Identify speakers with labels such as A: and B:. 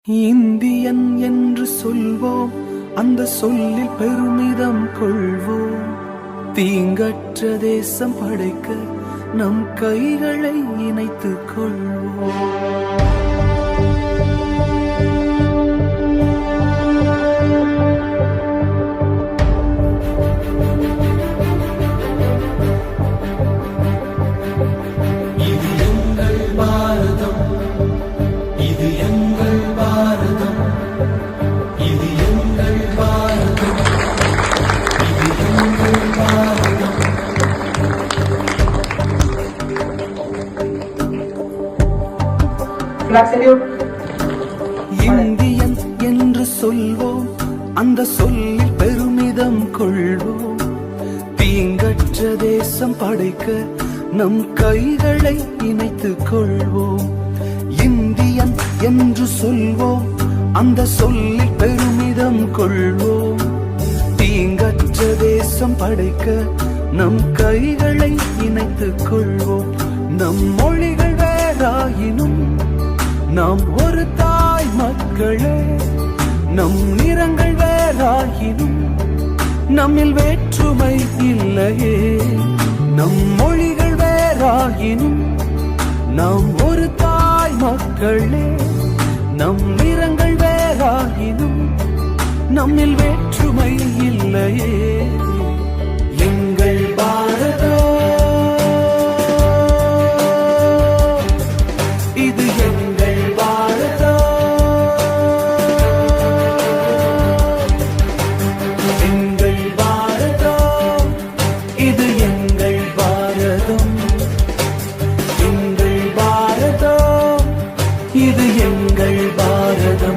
A: Indian என்று சொல்வோம், அந்த சொல்லில் பெருமிதம் கொள்வோம். தீங்கற்ற தேசம் படைக்க நம் கைகளை இணைத்துக் கொள்வோம். இது எங்கள் பாரதம், இது எங்கள் பாரதம், இது எங்கள் பாரதம், இது எங்கள் பாரதம். இந்தியன் என்று சொல்வோம், அந்த சொல்லில் பெருமிதம் கொள்வோம். தீங்கற்ற தேசம் படைக்க நம் கைகளை இணைத்துக் கொள்வோம். இந்தியன் என்று சொல்வோம், அந்த சொல்லில் பெருமிதம் கொள்வோம். தீங்கற்ற தேசம் படைக்க நம் கைகளை இணைத்துக் கொள்வோம். நம் மொழிகள் வேறாயினும் நாம் ஒரு தாய் மக்களே. நம் நிறங்கள் வேறாயினும் நம்மில் வேற்றுமை இல்லையே. நம் மொழிகள் வேறாயினும் நாம் ஒரு தாய் மக்களே. நம் நிறங்கள் வேறாயினும் நம்மில் வேற்றுமை இல்லையே. எங்கள் பாரதம், இது எங்கள் பாரதம். எங்கள் பாரதம், இது எங்கள் பாரதம். எங்கள் பாரதம், இது எங்கள் பாரதம்.